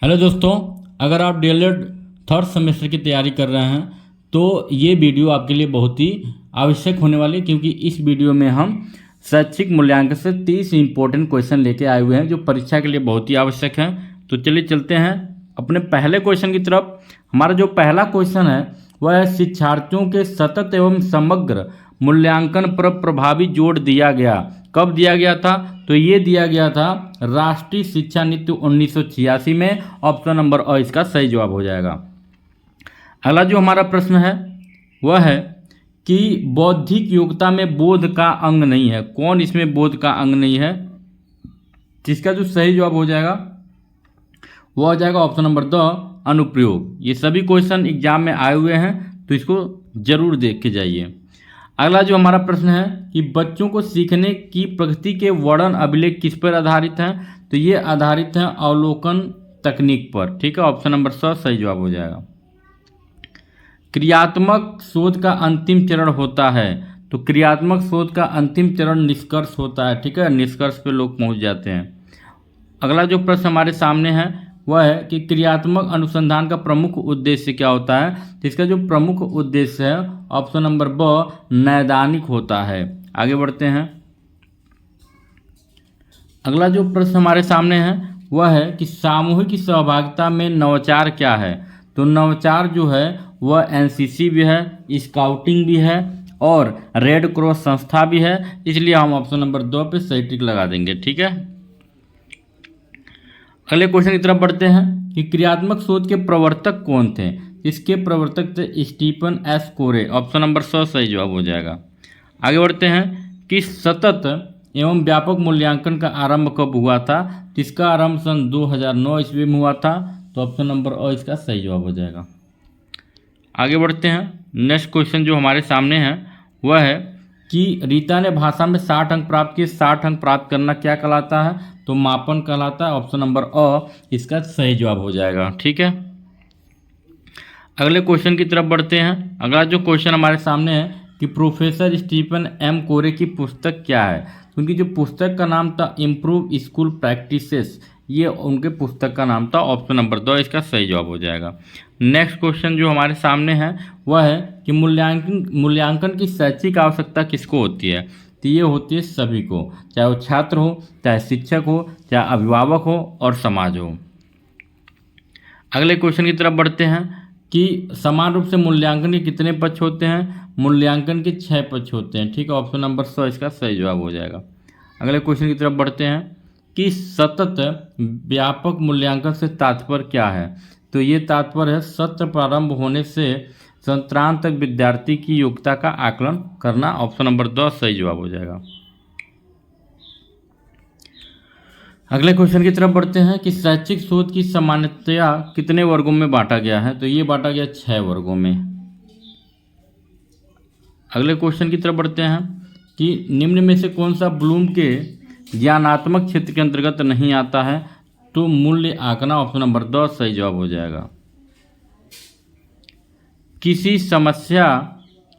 Hello दोस्तों, अगर आप डीएलएड थर्ड सेमेस्टर की तैयारी कर रहे हैं तो ये वीडियो आपके लिए बहुत ही आवश्यक होने वाली है, क्योंकि इस वीडियो में हम शैक्षिक मूल्यांकन से 30 इंपॉर्टेंट क्वेश्चन लेके आए हुए हैं जो परीक्षा के लिए बहुत ही आवश्यक हैं। तो चलिए चलते हैं अपने पहले क्वेश्चन की तरफ। हमारा जो पहला क्वेश्चन है वह है शिक्षार्थियों के सतत एवं समग्र मूल्यांकन पर प्रभावी जोर दिया गया। कब दिया गया था? तो ये दिया गया था राष्ट्रीय शिक्षा नीति 1986 में। ऑप्शन नंबर अ इसका सही जवाब हो जाएगा। अगला जो हमारा प्रश्न है वह है कि बौद्धिक योग्यता में बोध का अंग नहीं है। कौन इसमें बोध का अंग नहीं है? जिसका जो सही जवाब हो जाएगा वो हो जाएगा ऑप्शन नंबर द अनुप्रयोग। ये सभी क्वेश्चन एग्जाम में आए हुए हैं तो इसको जरूर देख के जाइए। अगला जो हमारा प्रश्न है कि बच्चों को सीखने की प्रगति के वर्णन अभिलेख किस पर आधारित हैं? तो ये आधारित हैं अवलोकन तकनीक पर। ठीक है, ऑप्शन नंबर स सही जवाब हो जाएगा। क्रियात्मक शोध का अंतिम चरण होता है। तो क्रियात्मक शोध का अंतिम चरण निष्कर्ष होता है। ठीक है, निष्कर्ष पे लोग पहुंच जाते हैं। अगला जो प्रश्न हमारे सामने है वह है कि क्रियात्मक अनुसंधान का प्रमुख उद्देश्य क्या होता है? तो इसका जो प्रमुख उद्देश्य है ऑप्शन नंबर ब नैदानिक होता है। आगे बढ़ते हैं। अगला जो प्रश्न हमारे सामने है वह है कि सामूहिक सहभागिता में नवाचार क्या है? तो नवाचार जो है वह एनसीसी भी है, स्काउटिंग भी है और रेड क्रॉस संस्था भी है। इसलिए हम ऑप्शन नंबर 2 पे सही टिक लगा देंगे। ठीक है, अगले क्वेश्चन की तरफ बढ़ते हैं कि क्रियात्मक शोध के प्रवर्तक कौन थे? इसके प्रवर्तक थे स्टीफन एस कोरे। ऑप्शन नंबर 100 सही जवाब हो जाएगा। आगे बढ़ते हैं कि सतत एवं व्यापक मूल्यांकन का आरंभ कब हुआ था? इसका आरंभ सन 2009 ईस्वी में हुआ था। तो ऑप्शन नंबर अ इसका सही जवाब हो जाएगा। आगे बढ़ते हैं। नेक्स्ट क्वेश्चन जो हमारे सामने है वह है कि रीता ने भाषा में 60 अंक प्राप्त किए। 60 अंक प्राप्त करना क्या कहलाता है? तो मापन कहलाता है। ऑप्शन नंबर अ इसका सही जवाब हो जाएगा। ठीक है, अगले क्वेश्चन की तरफ बढ़ते हैं। अगला जो क्वेश्चन हमारे सामने है कि प्रोफेसर स्टीफन एम कोरे की पुस्तक क्या है? उनकी जो पुस्तक का नाम था इम्प्रूव स्कूल प्रैक्टिसेस, ये उनके पुस्तक का नाम था। ऑप्शन नंबर 2 इसका सही जवाब हो जाएगा। नेक्स्ट क्वेश्चन जो हमारे सामने है वह है कि मूल्यांकन की शैक्षिक आवश्यकता किसको होती है? तो ये होती है सभी को, चाहे वो छात्र हो, चाहे शिक्षक हो, चाहे अभिभावक हो और समाज हो। अगले क्वेश्चन की तरफ बढ़ते हैं कि समान रूप से मूल्यांकन के कितने पक्ष होते हैं? मूल्यांकन के 6 पक्ष होते हैं। ठीक है, ऑप्शन नंबर 100 इसका सही जवाब हो जाएगा। अगले क्वेश्चन की तरफ बढ़ते हैं कि सतत व्यापक मूल्यांकन से तात्पर्य क्या है? तो ये तात्पर्य है सत्र प्रारंभ होने से संत्रांत तक विद्यार्थी की योग्यता का आकलन करना। ऑप्शन नंबर 2 सही जवाब हो जाएगा। अगले क्वेश्चन की तरफ बढ़ते हैं कि शैक्षिक शोध की सामान्यतया कितने वर्गों में बांटा गया है? तो ये बांटा गया 6 वर्गों में। अगले क्वेश्चन की तरफ बढ़ते हैं कि निम्न में से कौन सा ब्लूम के ज्ञानात्मक क्षेत्र के अंतर्गत नहीं आता है? तो मूल्य आंकना। ऑप्शन नंबर 2 सही जवाब हो जाएगा। किसी समस्या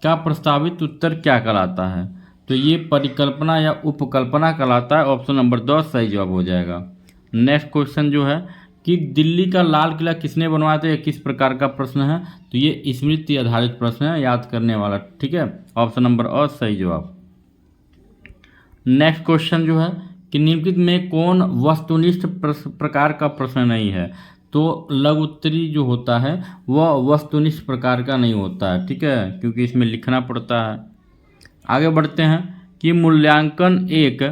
का प्रस्तावित उत्तर क्या कहलाता है? तो ये परिकल्पना या उपकल्पना कहलाता है। ऑप्शन नंबर 2 सही जवाब हो जाएगा। नेक्स्ट क्वेश्चन जो है कि दिल्ली का लाल किला किसने बनवाया था? यह किस प्रकार का प्रश्न है? तो ये स्मृति आधारित प्रश्न है, याद करने वाला। ठीक है, ऑप्शन नंबर अ सही जवाब। नेक्स्ट क्वेश्चन जो है कि निम्नलिखित में कौन वस्तुनिष्ठ प्रकार का प्रश्न नहीं है? तो लघु उत्तरी जो होता है वह वस्तुनिष्ठ प्रकार का नहीं होता है। ठीक है, क्योंकि इसमें लिखना पड़ता है। आगे बढ़ते हैं कि मूल्यांकन एक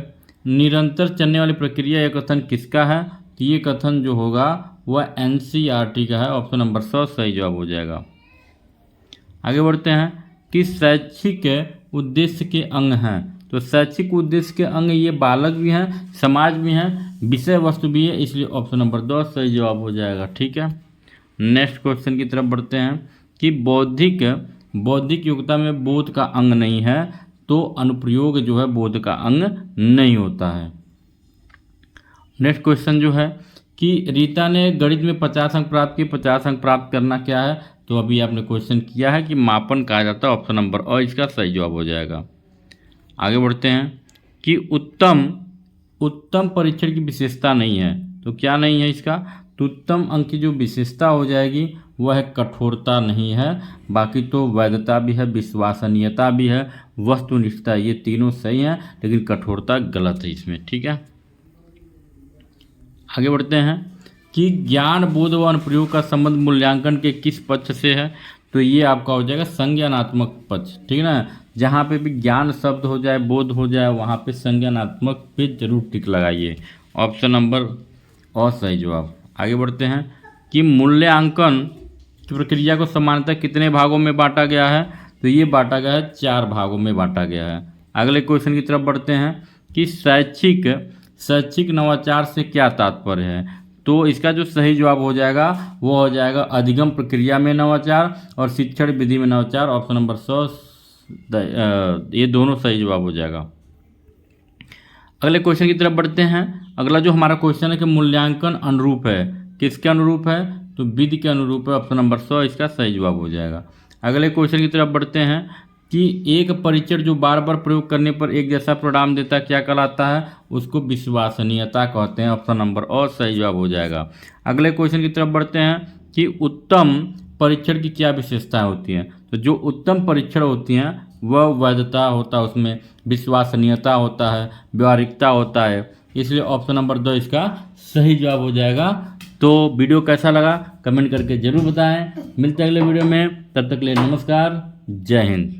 निरंतर चलने वाली प्रक्रिया, यह कथन किसका है? तो ये कथन जो होगा वह एनसीईआरटी का है। ऑप्शन नंबर 100 सही जवाब हो जाएगा। आगे बढ़ते हैं कि शैक्षिक उद्देश्य के अंग हैं। तो शैक्षिक उद्देश्य के अंग ये बालक भी हैं, समाज भी हैं, विषय वस्तु भी है, इसलिए ऑप्शन नंबर 2 सही जवाब हो जाएगा। ठीक है, नेक्स्ट क्वेश्चन की तरफ बढ़ते हैं कि बौद्धिक योग्यता में बोध का अंग नहीं है, तो अनुप्रयोग जो है बोध का अंग नहीं होता है। नेक्स्ट क्वेश्चन जो है कि रीता ने गणित में 50 अंक प्राप्त किए। 50 अंक प्राप्त करना क्या है? तो अभी आपने क्वेश्चन किया है कि मापन कहा जाता है। ऑप्शन नंबर अ इसका सही जवाब हो जाएगा। आगे बढ़ते हैं कि उत्तम परीक्षण की विशेषता नहीं है। तो क्या नहीं है इसका? तो उत्तम अंक की जो विशेषता हो जाएगी वह है कठोरता नहीं है, बाकी तो वैधता भी है, विश्वसनीयता भी है, वस्तुनिष्ठता, ये तीनों सही हैं, लेकिन कठोरता गलत है इसमें। ठीक है, आगे बढ़ते हैं कि ज्ञान बोध व अनुप्रयोग का संबंध मूल्यांकन के किस पक्ष से है। तो ये आपका हो जाएगा संज्ञानात्मक पक्ष। ठीक है ना, जहाँ पे भी ज्ञान शब्द हो जाए, बोध हो जाए, वहाँ पे संज्ञानात्मक पे जरूर टिक लगाइए। ऑप्शन नंबर और सही जवाब। आगे बढ़ते हैं कि मूल्यांकन की प्रक्रिया को सामान्यतः कितने भागों में बांटा गया है। तो ये बांटा गया है 4 भागों में बांटा गया है। अगले क्वेश्चन की तरफ बढ़ते हैं कि शैक्षिक नवाचार से क्या तात्पर्य है। तो इसका जो सही जवाब हो जाएगा वो हो जाएगा अधिगम प्रक्रिया में नवाचार और शिक्षण विधि में नवाचार। ऑप्शन नंबर 100 ये दोनों सही जवाब हो जाएगा। अगले क्वेश्चन की तरफ बढ़ते हैं। अगला जो हमारा क्वेश्चन है कि मूल्यांकन अनुरूप है, किसके अनुरूप है। तो विधि के अनुरूप है। ऑप्शन नंबर 100 इसका सही जवाब हो जाएगा। अगले क्वेश्चन की तरफ बढ़ते हैं कि एक परीक्षण जो बार बार प्रयोग करने पर एक जैसा परिणाम देता है क्या कहलाता है। उसको विश्वसनीयता कहते हैं। ऑप्शन नंबर और सही जवाब हो जाएगा। अगले क्वेश्चन की तरफ बढ़ते हैं कि उत्तम परीक्षण की क्या विशेषताएं होती हैं। तो जो उत्तम परीक्षण होती हैं वह वैधता होता है, उसमें विश्वसनीयता होता है, व्यावहारिकता होता है, इसलिए ऑप्शन नंबर 2 इसका सही जवाब हो जाएगा। तो वीडियो कैसा लगा कमेंट करके जरूर बताएं। मिलते हैं अगले वीडियो में, तब तक के लिए नमस्कार, जय हिंद।